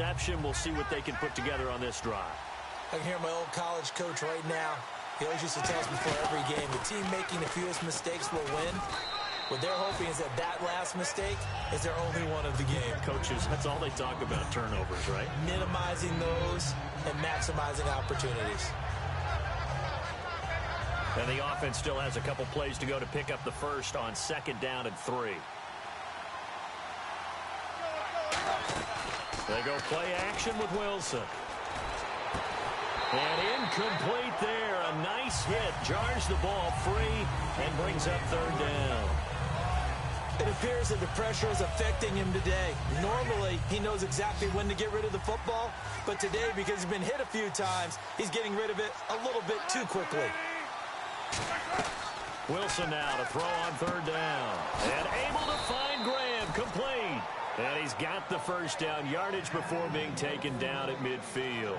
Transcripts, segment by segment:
reception. We'll see what they can put together on this drive. I can hear my old college coach right now. He always used to tell us before every game, the team making the fewest mistakes will win. What they're hoping is that that last mistake is their only one of the game. Coaches, that's all they talk about, turnovers, right? Minimizing those and maximizing opportunities. And the offense still has a couple plays to go to pick up the first on 2nd down and 3. They go play action with Wilson. And incomplete there. A nice hit. Jars the ball free and brings up 3rd down. It appears that the pressure is affecting him today. Normally, he knows exactly when to get rid of the football. But today, because he's been hit a few times, he's getting rid of it a little bit too quickly. Wilson now to throw on 3rd down. And able to find Graham. Complete. And he's got the first down yardage before being taken down at midfield.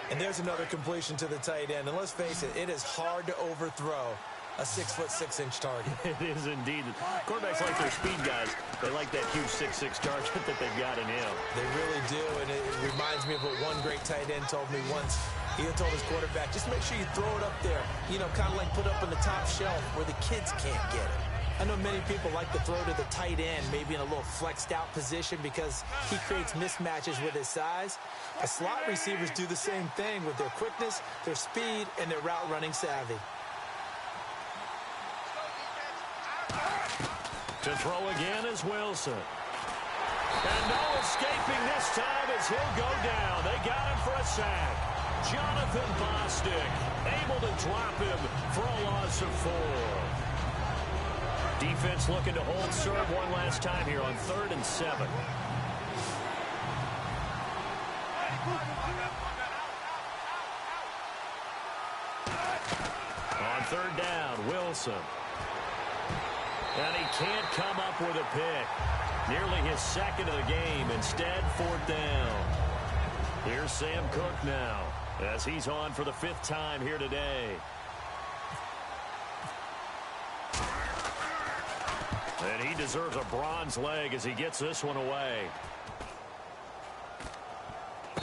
And there's another completion to the tight end. And let's face it, it is hard to overthrow a 6'6" target. It is indeed. Quarterbacks like their speed guys. They like that huge 6'6" target that they've got in him. They really do. And it reminds me of what one great tight end told me once. He told his quarterback, just make sure you throw it up there. You know, kind of like put up on the top shelf where the kids can't get it. I know many people like to throw to the tight end, maybe in a little flexed out position because he creates mismatches with his size. The slot receivers do the same thing with their quickness, their speed, and their route running savvy. To throw again is Wilson. And no escaping this time as he'll go down. They got him for a sack. Jonathan Bostic able to drop him for a loss of 4. Defense looking to hold serve one last time here on 3rd and 7. On 3rd down, Wilson. And he can't come up with a pick. Nearly his 2nd of the game. Instead, 4th down. Here's Sam Cook now as he's on for the 5th time here today. And he deserves a bronze leg as he gets this one away.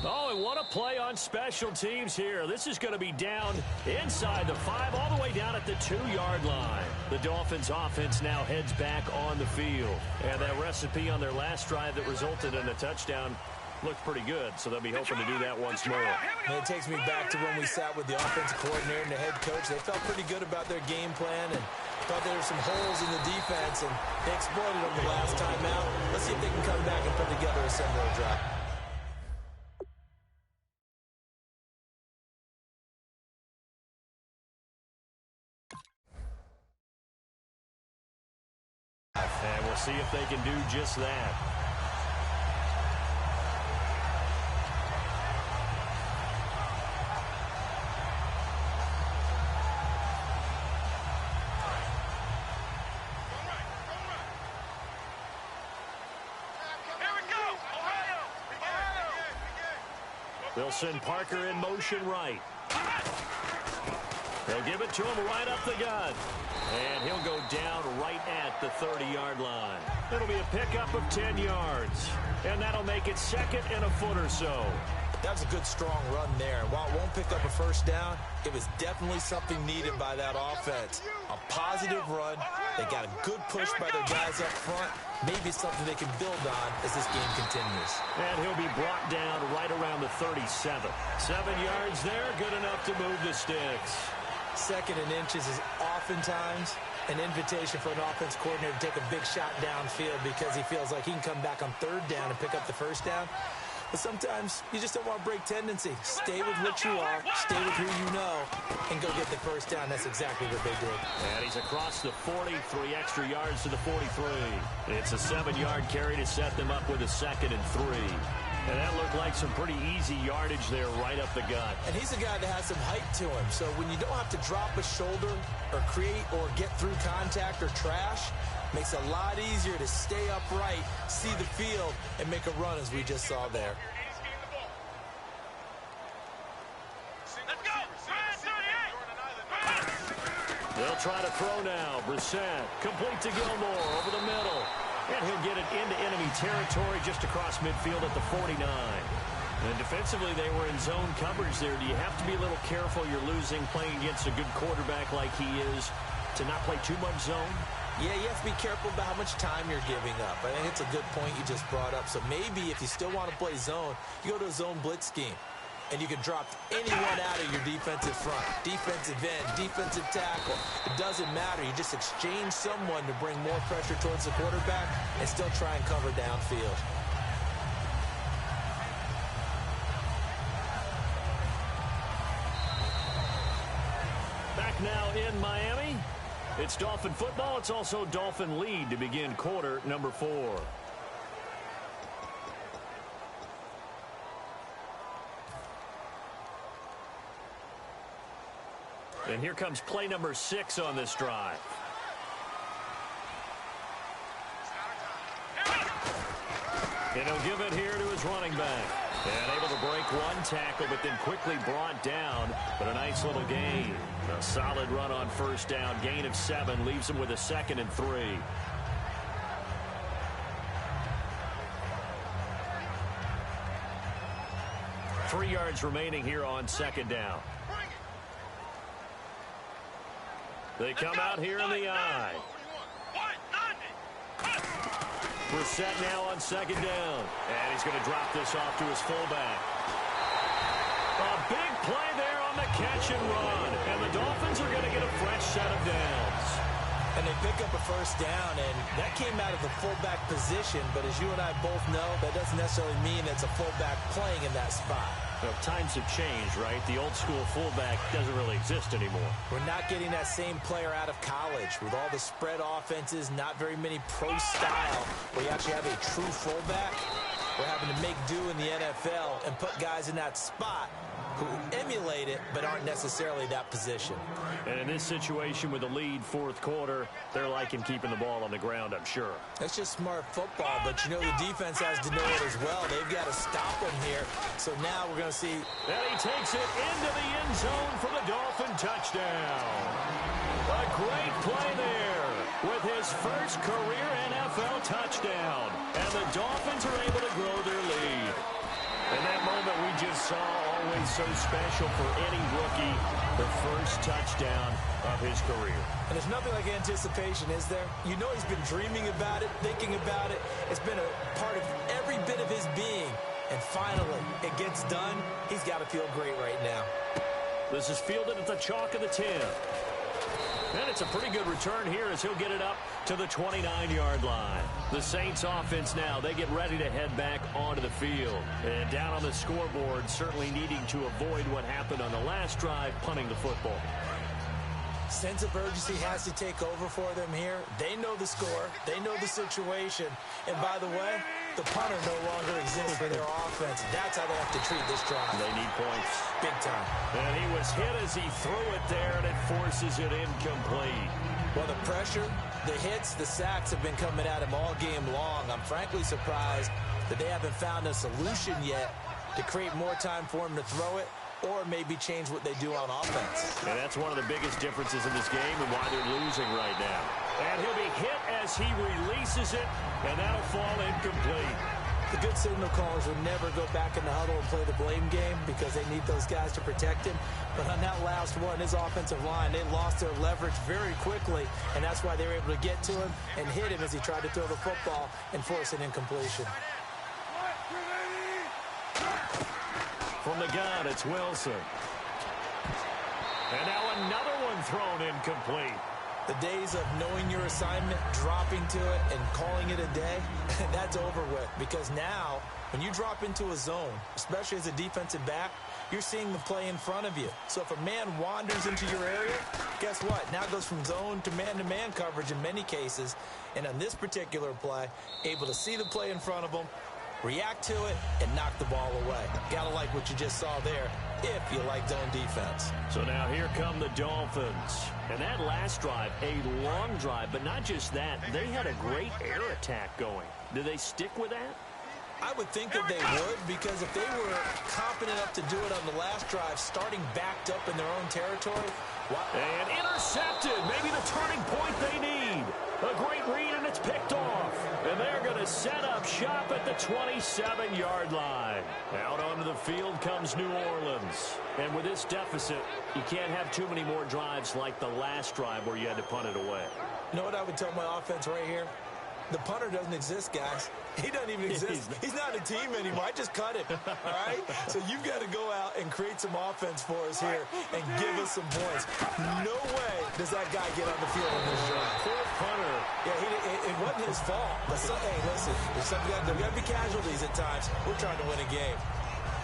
Oh, and what a play on special teams here. This is going to be down inside the 5, all the way down at the 2-yard line. The Dolphins offense now heads back on the field. And that recipe on their last drive that resulted in a touchdown looked pretty good, so they'll be hoping to do that once more. And it takes me back to when we sat with the offensive coordinator and the head coach. They felt pretty good about their game plan and thought there were some holes in the defense, and they exploited them the last time out. Let's see if they can come back and put together a similar drive. And we'll see if they can do just that. They'll send Parker in motion right. They'll give it to him right up the gut. And he'll go down right at the 30-yard line. It'll be a pickup of 10 yards. And that'll make it 2nd and a foot or so. That was a good, strong run there. While it won't pick up a first down, it was definitely something needed by that offense. A positive run. They got a good push by their guys up front. Maybe something they can build on as this game continues. And he'll be brought down right around the 37. 7 yards there, good enough to move the sticks. 2nd and inches is oftentimes an invitation for an offense coordinator to take a big shot downfield because he feels like he can come back on 3rd down and pick up the first down. But sometimes you just don't want to break tendency. Stay with what you are, stay with who you know, and go get the first down. That's exactly what they did. And he's across the 40, 3 extra yards to the 43. It's a 7-yard carry to set them up with a 2nd and 3. And that looked like some pretty easy yardage there right up the gut. And he's a guy that has some height to him. So when you don't have to drop a shoulder or create or get through contact or trash, makes it a lot easier to stay upright, see the field, and make a run as we just saw there. They'll try to throw now. Brissett complete to Gilmore over the middle. And he'll get it into enemy territory just across midfield at the 49. And defensively, they were in zone coverage there. Do you have to be a little careful you're losing playing against a good quarterback like he is to not play too much zone? Yeah, you have to be careful about how much time you're giving up. I think it's a good point you just brought up. So maybe if you still want to play zone, you go to a zone blitz scheme. And you can drop anyone out of your defensive front. Defensive end, defensive tackle. It doesn't matter. You just exchange someone to bring more pressure towards the quarterback and still try and cover downfield. Back now in Miami. It's Dolphin football. It's also Dolphin lead to begin quarter number 4. And here comes play number 6 on this drive. And he'll give it here to his running back. And able to break one tackle, but then quickly brought down. But a nice little gain. A solid run on first down. Gain of 7 leaves him with a 2nd and 3. Three yards remaining here on 2nd down. They come out here in the eye. We're set now on 2nd down. And he's going to drop this off to his fullback. A big play there on the catch and run. And the Dolphins are going to get a fresh set of downs. And they pick up a first down, and that came out of the fullback position. But as you and I both know, that doesn't necessarily mean it's a fullback playing in that spot. Well, times have changed, right? The old school fullback doesn't really exist anymore. We're not getting that same player out of college. With all the spread offenses, not very many pro style, where you actually have a true fullback. We're having to make do in the NFL and put guys in that spot who emulate it but aren't necessarily that position. And in this situation with the lead fourth quarter, they're liking keeping the ball on the ground, I'm sure. That's just smart football, but you know the defense has to know it as well. They've got to stop them here. So now we're going to see. And he takes it into the end zone for the Dolphin touchdown. A great play there with his first career NFL touchdown. And the Dolphins are able to grow their lead. And that moment we just saw, always so special for any rookie, the first touchdown of his career. And there's nothing like anticipation, is there? You know he's been dreaming about it, thinking about it. It's been a part of every bit of his being. And finally, it gets done. He's got to feel great right now. This is fielded at the chalk of the 10. And it's a pretty good return here as he'll get it up to the 29-yard line. The Saints offense now, they get ready to head back onto the field. And down on the scoreboard, certainly needing to avoid what happened on the last drive, punting the football. Sense of urgency has to take over for them here. They know the score. They know the situation. And by the way, the punter no longer exists for their offense. That's how they have to treat this drive. They need points. Big time. And he was hit as he threw it there, and it forces it incomplete. Well, the pressure, the hits, the sacks have been coming at him all game long. I'm frankly surprised that they haven't found a solution yet to create more time for him to throw it, or maybe change what they do on offense. And that's one of the biggest differences in this game and why they're losing right now. And he'll be hit as he releases it, and that'll fall incomplete. The good signal callers will never go back in the huddle and play the blame game because they need those guys to protect him. But on that last one, his offensive line, they lost their leverage very quickly, and that's why they were able to get to him and hit him as he tried to throw the football and force an incompletion. From the gun, it's Wilson. And now another one thrown incomplete. The days of knowing your assignment, dropping to it, and calling it a day, that's over with. Because now, when you drop into a zone, especially as a defensive back, you're seeing the play in front of you. So if a man wanders into your area, guess what? Now it goes from zone to man coverage in many cases. And on this particular play, able to see the play in front of him, react to it, and knock the ball away. Gotta like what you just saw there, if you like zone defense. So now here come the Dolphins. And that last drive, a long drive, but not just that. They had a great air attack going. Do they stick with that? I would think that they would, because if they were confident enough to do it on the last drive, starting backed up in their own territory. And intercepted, maybe the turning point they need. A great read, and it's picked off. And they're going to set up shop at the 27-yard line. Out onto the field comes New Orleans. And with this deficit, you can't have too many more drives like the last drive where you had to punt it away. You know what I would tell my offense right here? The punter doesn't exist, guys. He doesn't even exist. He's not a team anymore. I just cut him, all right? So you've got to go out and create some offense for us here and give us some points. No way does that guy get on the field in this drive. Poor punter. Yeah, it wasn't his fault. But hey, listen, there's got to be casualties at times. We're trying to win a game.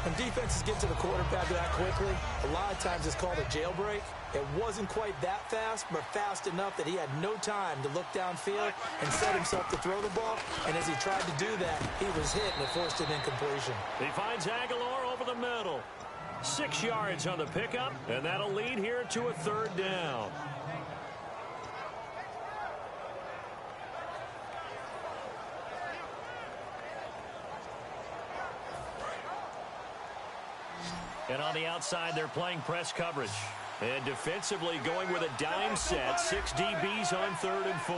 When defenses get to the quarterback that quickly, a lot of times it's called a jailbreak. It wasn't quite that fast, but fast enough that he had no time to look downfield and set himself to throw the ball. And as he tried to do that, he was hit, and it forced an incompletion. He finds Aguilar over the middle. 6 yards on the pickup, and that'll lead here to a third down. And on the outside, they're playing press coverage. And defensively going with a dime set. 6 DBs on 3rd and 4.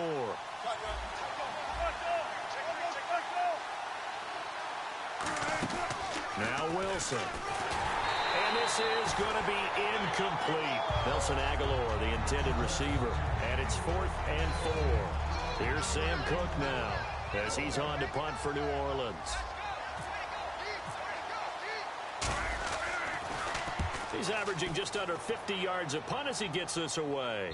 Now Wilson. And this is going to be incomplete. Nelson Aguilar, the intended receiver. And it's 4th and 4. Here's Sam Cook now as he's on to punt for New Orleans. He's averaging just under 50 yards a punt as he gets this away.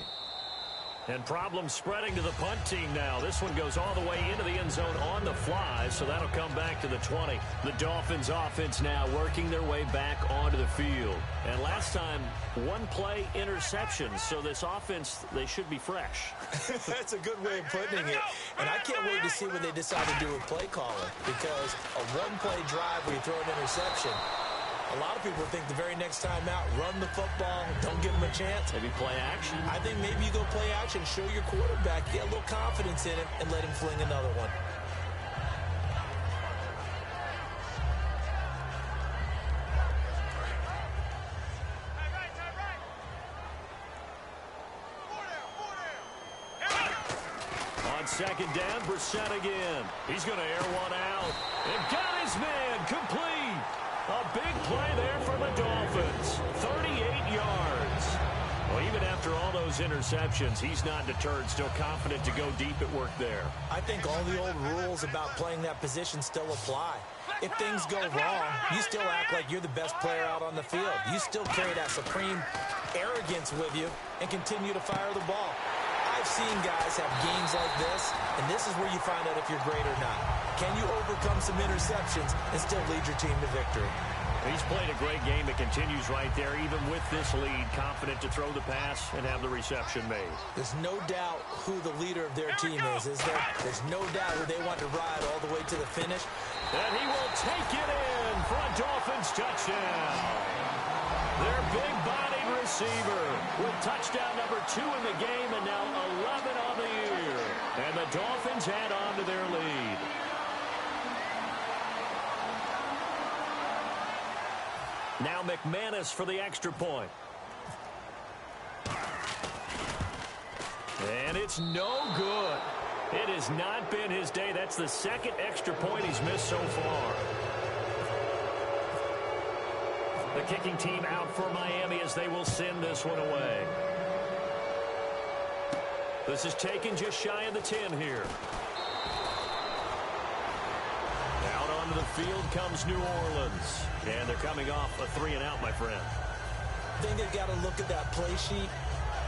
And problems spreading to the punt team now. This one goes all the way into the end zone on the fly, so that'll come back to the 20. The Dolphins offense now working their way back onto the field. And last time, 1-play interception, so this offense, they should be fresh. That's a good way of putting it. And I can't wait to see what they decide to do with play calling, because a 1-play drive where you throw an interception, a lot of people think the very next time out, run the football, don't give him a chance. Maybe play action. I think maybe you go play action, show your quarterback, get a little confidence in him, and let him fling another one. On 2nd down, Brissett again. He's going to air one out. And got his man complete. A big play there for the Dolphins. 38 yards. Well, even after all those interceptions, he's not deterred, still confident to go deep at work there. I think all the old rules about playing that position still apply. If things go wrong, you still act like you're the best player out on the field. You still carry that supreme arrogance with you and continue to fire the ball. I've seen guys have games like this, and this is where you find out if you're great or not. Can you overcome some interceptions and still lead your team to victory? He's played a great game. It continues right there, even with this lead, confident to throw the pass and have the reception made. There's no doubt who the leader of their team is there? There's no doubt who they want to ride all the way to the finish. And he will take it in for a Dolphins touchdown. Their big-bodied receiver with touchdown number 2 in the game and now 11 on the year. And the Dolphins add on to their lead. Now McManus for the extra point. And it's no good. It has not been his day. That's the 2nd extra point he's missed so far. The kicking team out for Miami as they will send this one away. This is taken just shy of the 10 here. Out onto the field comes New Orleans. And they're coming off a 3-and-out, my friend. I think they've got to look at that play sheet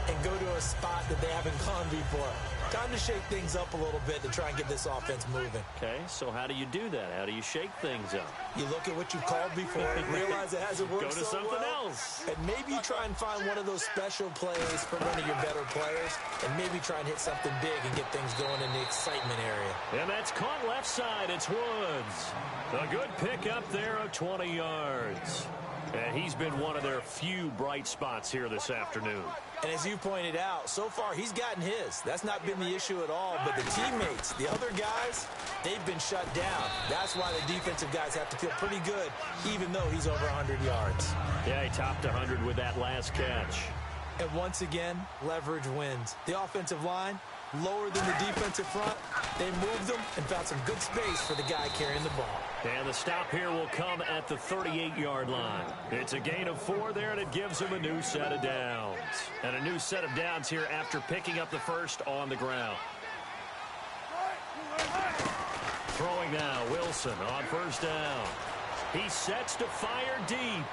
and go to a spot that they haven't gone before. Time to shake things up a little bit to try and get this offense moving. Okay, so how do you do that? How do you shake things up? You look at what you've called before and realize it hasn't worked so well. Go to something else. And maybe you try and find one of those special plays from one of your better players, and maybe try and hit something big and get things going in the excitement area. And that's caught left side. It's Woods. A good pick up there of 20 yards. And he's been one of their few bright spots here this afternoon. And as you pointed out, so far he's gotten his. That's not been the issue at all. But the teammates, the other guys, they've been shut down. That's why the defensive guys have to feel pretty good, even though he's over 100 yards. Yeah, he topped 100 with that last catch. And once again, leverage wins. The offensive line, lower than the defensive front. They moved them and found some good space for the guy carrying the ball. And the stop here will come at the 38-yard line. It's a gain of 4 there, and it gives him a new set of downs. And a new set of downs here after picking up the first on the ground. Throwing now, Wilson on first down. He sets to fire deep.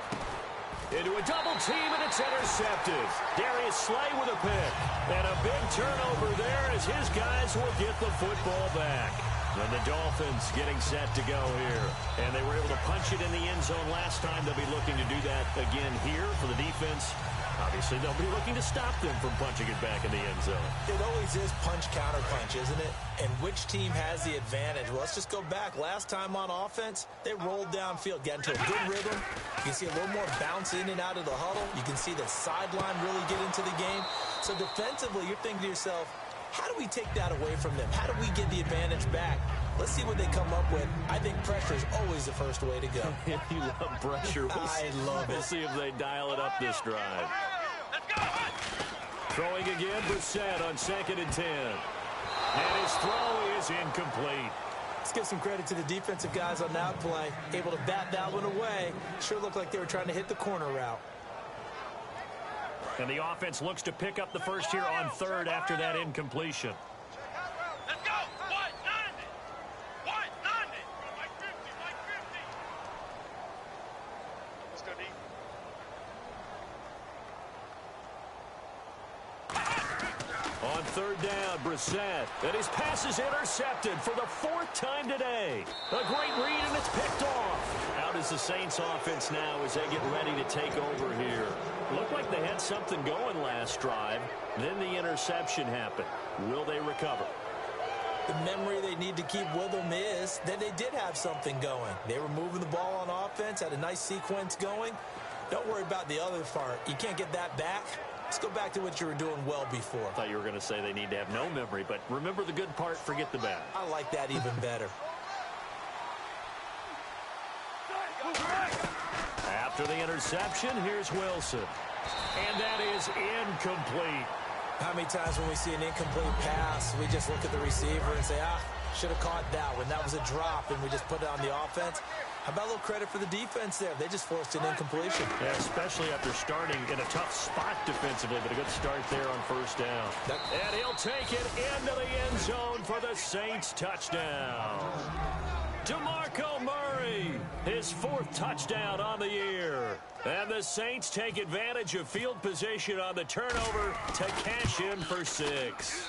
Into a double team, and it's intercepted. Darius Slay with a pick. And a big turnover there as his guys will get the football back. And the Dolphins getting set to go here. And they were able to punch it in the end zone last time. They'll be looking to do that again here for the defense. Obviously, they'll be looking to stop them from punching it back in the end zone. It always is punch-counter-punch, isn't it? And which team has the advantage? Well, let's just go back. Last time on offense, they rolled downfield, got into a good rhythm. You can see a little more bounce in and out of the huddle. You can see the sideline really get into the game. So defensively, you're thinking to yourself, how do we take that away from them? How do we get the advantage back? Let's see what they come up with. I think pressure is always the first way to go. You love pressure. I love it. We'll see if they dial it up this drive. Throwing again, Brissett on 2nd and 10. And his throw is incomplete. Let's give some credit to the defensive guys on that play. Able to bat that one away. Sure looked like they were trying to hit the corner route. And the offense looks to pick up the first here on 3rd after that incompletion. Let's go! White 90! White 90! White 50! White 50! Let's go, D. On 3rd down, Brissett. And his pass is intercepted for the 4th time today. A great read, and it's picked off. Out is the Saints offense now as they get ready to take over here. Looked like they had something going last drive. Then the interception happened. Will they recover? The memory they need to keep with them is that they did have something going. They were moving the ball on offense, had a nice sequence going. Don't worry about the other part. You can't get that back. Let's go back to what you were doing well before. I thought you were going to say they need to have no memory, but remember the good part, forget the bad. I like that even better. After the interception, here's Wilson. And that is incomplete. How many times when we see an incomplete pass, we just look at the receiver and say, should have caught that one. That was a drop, and we just put it on the offense. How about a little credit for the defense there? They just forced an incompletion. Yeah, especially after starting in a tough spot defensively, but a good start there on first down. And he'll take it into the end zone for the Saints touchdown. DeMarco Murray, his 4th touchdown on the year. And the Saints take advantage of field position on the turnover to cash in for 6.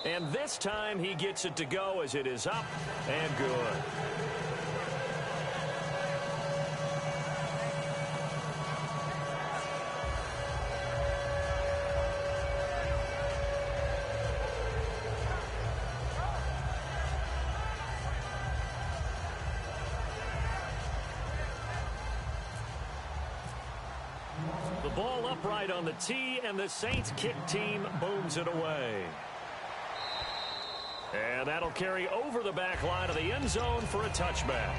And this time he gets it to go as it is up and good. The ball upright on the tee, and the Saints kick team booms it away. And that'll carry over the back line of the end zone for a touchback.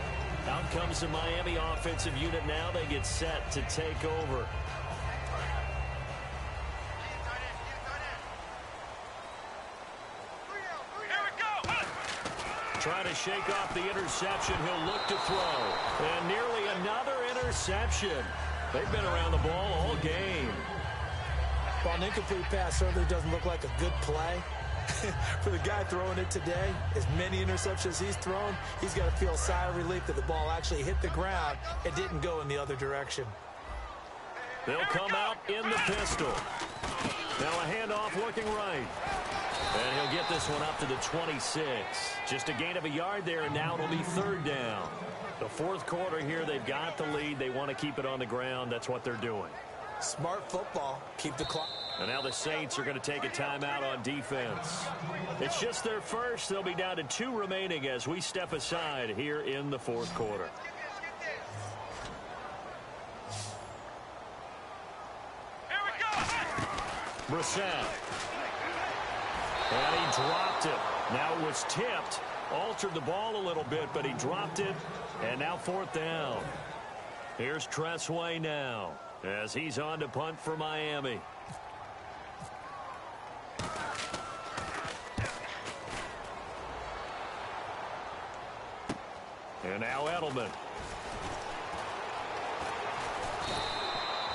Out comes the Miami offensive unit now. They get set to take over. Trying to shake off the interception. He'll look to throw. And nearly another interception. They've been around the ball all game. Well, an incomplete pass certainly doesn't look like a good play. For the guy throwing it today, as many interceptions he's thrown, he's got to feel a sigh of relief that the ball actually hit the ground and didn't go in the other direction. They'll come out in the pistol. Now a handoff looking right. And he'll get this one up to the 26. Just a gain of a yard there, and now it'll be 3rd down. The 4th quarter here, they've got the lead. They want to keep it on the ground. That's what they're doing. Smart football. Keep the clock. And now the Saints are going to take a timeout on defense. It's just their first. They'll be down to 2 remaining as we step aside here in the 4th quarter. Here we go! Brissett. And he dropped it. Now it was tipped. Altered the ball a little bit, but he dropped it. And now 4th down. Here's Tressway now as he's on to punt for Miami. And now Edelman.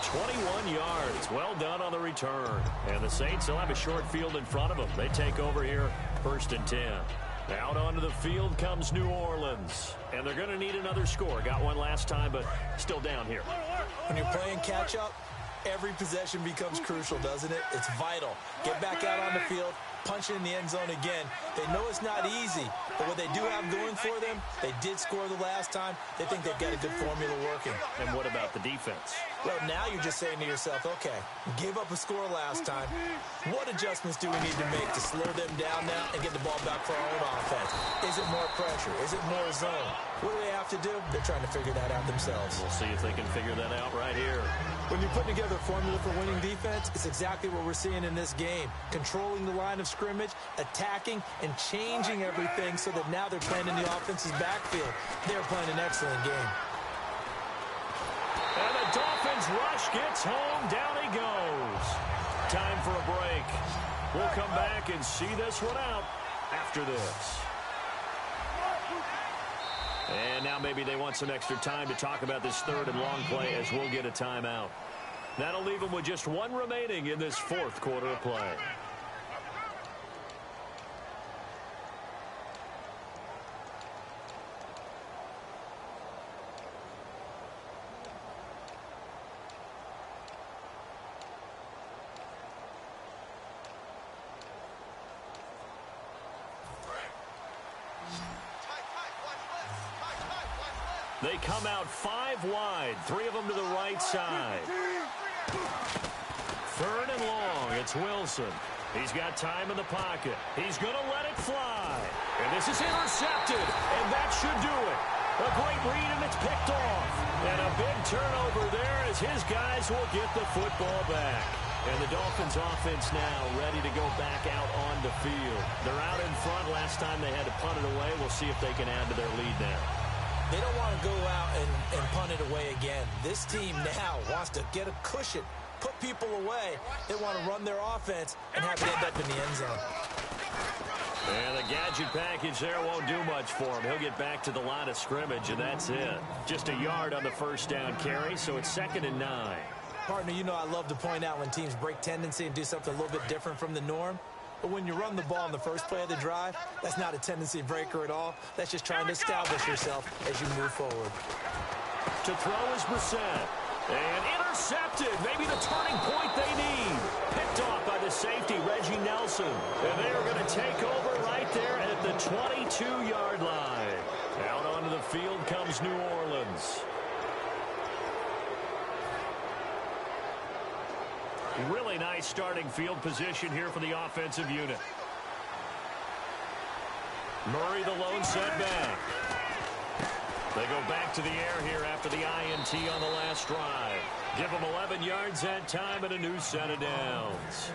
21 yards. Well done on the return. And the Saints will have a short field in front of them. They take over here, 1st and 10. Out onto the field comes New Orleans. And they're going to need another score. Got one last time, but still down here. When you're playing catch-up, every possession becomes crucial, doesn't it? It's vital. Get back out on the field, punch it in the end zone again. They know it's not easy, but what they do have going for them, they did score the last time. They think they've got a good formula working. And what about the defense? Well, now you're just saying to yourself, okay, gave up a score last time. What adjustments do we need to make to slow them down now and get the ball back for our own offense? Is it more pressure? Is it more zone? What do they have to do? They're trying to figure that out themselves. We'll see if they can figure that out right here. When you're putting together a formula for winning defense, it's exactly what we're seeing in this game. Controlling the line of scrimmage, attacking, and changing everything so that now they're playing in the offense's backfield. They're playing an excellent game. And the Dolphins rush gets home. Down he goes. Time for a break. We'll come back and see this one out after this. And now maybe they want some extra time to talk about this 3rd and long play as we'll get a timeout. That'll leave them with just one remaining in this 4th quarter of play. They come out 5 wide, 3 of them to the right side. 3rd and long, it's Wilson. He's got time in the pocket. He's going to let it fly. And this is intercepted, and that should do it. A great read, and it's picked off. And a big turnover there as his guys will get the football back. And the Dolphins offense now ready to go back out on the field. They're out in front. Last time they had to punt it away. We'll see if they can add to their lead now. They don't want to go out and punt it away again. This team now wants to get a cushion, put people away. They want to run their offense and have it end up in the end zone. And the gadget package there won't do much for him. He'll get back to the line of scrimmage, and that's it. Just a yard on the 1st down carry, so it's 2nd and 9. Partner, you know I love to point out when teams break tendency and do something a little bit different from the norm. But when you run the ball in the first play of the drive, that's not a tendency breaker at all. That's just trying to establish yourself as you move forward. To throw is Brissett. And intercepted. Maybe the turning point they need. Picked off by the safety, Reggie Nelson. And they are going to take over right there at the 22-yard line. Out onto the field comes New Orleans. Really nice starting field position here for the offensive unit. Murray the lone setback. They go back to the air here after the INT on the last drive. Give them 11 yards that time and a new set of downs.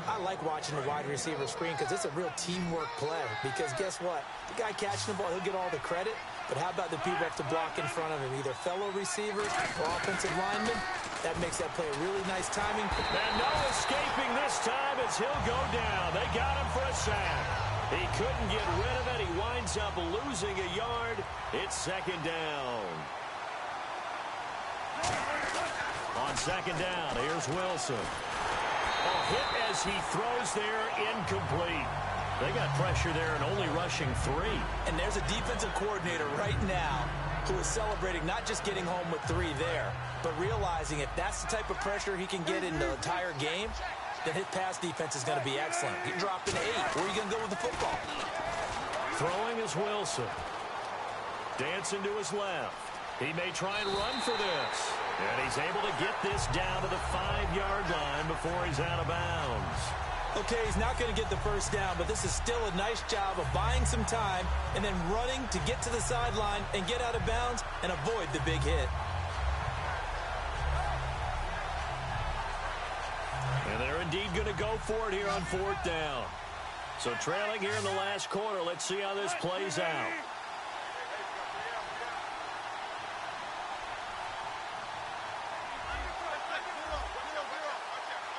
I like watching the wide receiver screen because it's a real teamwork play. Because guess what? The guy catching the ball, he'll get all the credit. But how about the people have to block in front of him, either fellow receivers or offensive linemen? That makes that play really nice timing. And no escaping this time as he'll go down. They got him for a sack. He couldn't get rid of it. He winds up losing a yard. It's 2nd down. On 2nd down, here's Wilson. A hit as he throws there, incomplete. They got pressure there and only rushing 3. And there's a defensive coordinator right now who is celebrating not just getting home with 3 there, but realizing if that's the type of pressure he can get in the entire game, then his pass defense is going to be excellent. He dropped an 8. Where are you going to go with the football? Throwing is Wilson. Dancing to his left. He may try and run for this. And he's able to get this down to the 5-yard line before he's out of bounds. Okay, he's not going to get the first down, but this is still a nice job of buying some time and then running to get to the sideline and get out of bounds and avoid the big hit. And they're indeed going to go for it here on 4th down. So trailing here in the last quarter, let's see how this plays out.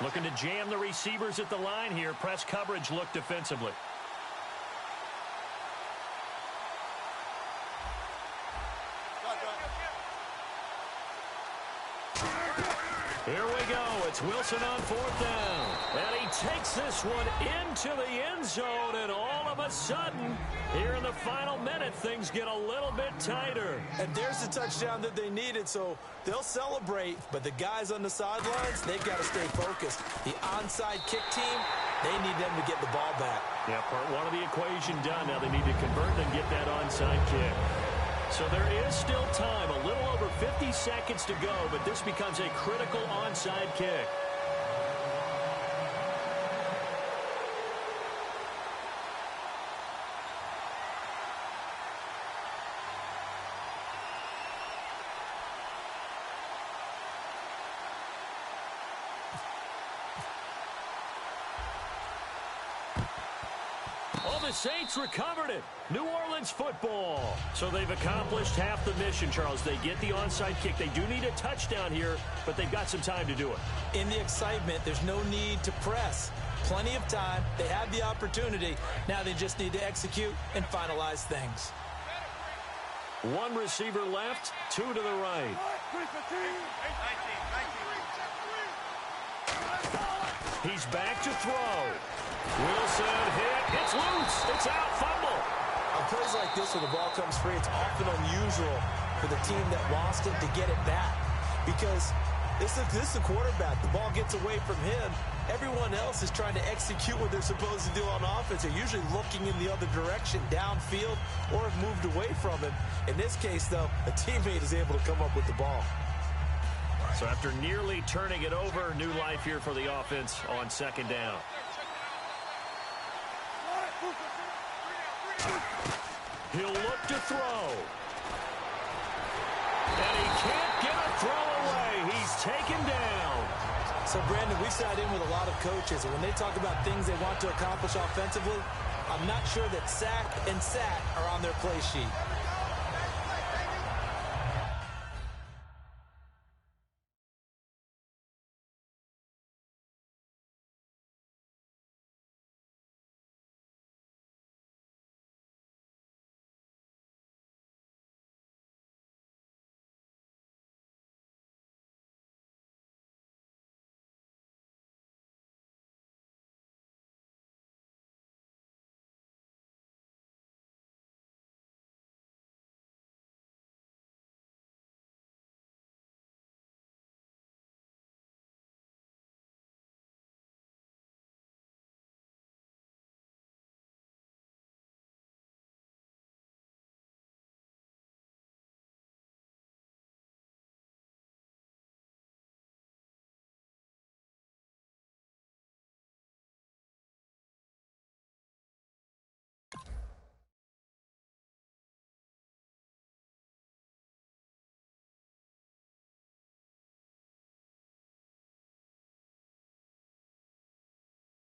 Looking to jam the receivers at the line here. Press coverage look defensively. Here we go. It's Wilson on fourth down. And he takes this one into the end zone, and all of a sudden, here in the final minute, things get a little bit tighter. And there's the touchdown that they needed, so they'll celebrate. But the guys on the sidelines, they've got to stay focused. The onside kick team, they need them to get the ball back. Yeah, part one of the equation done. Now they need to convert and get that onside kick. So there is still time, a little over 50 seconds to go, but this becomes a critical onside kick. The Saints recovered it. New Orleans football. So they've accomplished half the mission, Charles. They get the onside kick. They do need a touchdown here, but they've got some time to do it. In the excitement, there's no need to press. Plenty of time. They have the opportunity. Now they just need to execute and finalize things. One receiver left, two to the right. He's back to throw. Wilson hit. It's loose. It's out. Fumble. On plays like this where the ball comes free, it's often unusual for the team that lost it to get it back. Because this is the quarterback. The ball gets away from him. Everyone else is trying to execute what they're supposed to do on offense. They're usually looking in the other direction, downfield, or have moved away from him. In this case, though, a teammate is able to come up with the ball. So after nearly turning it over, new life here for the offense on second down. He'll look to throw. And he can't get a throw away. He's taken down. So, Brandon, we sat in with a lot of coaches, and when they talk about things they want to accomplish offensively, I'm not sure that sack and sack are on their play sheet.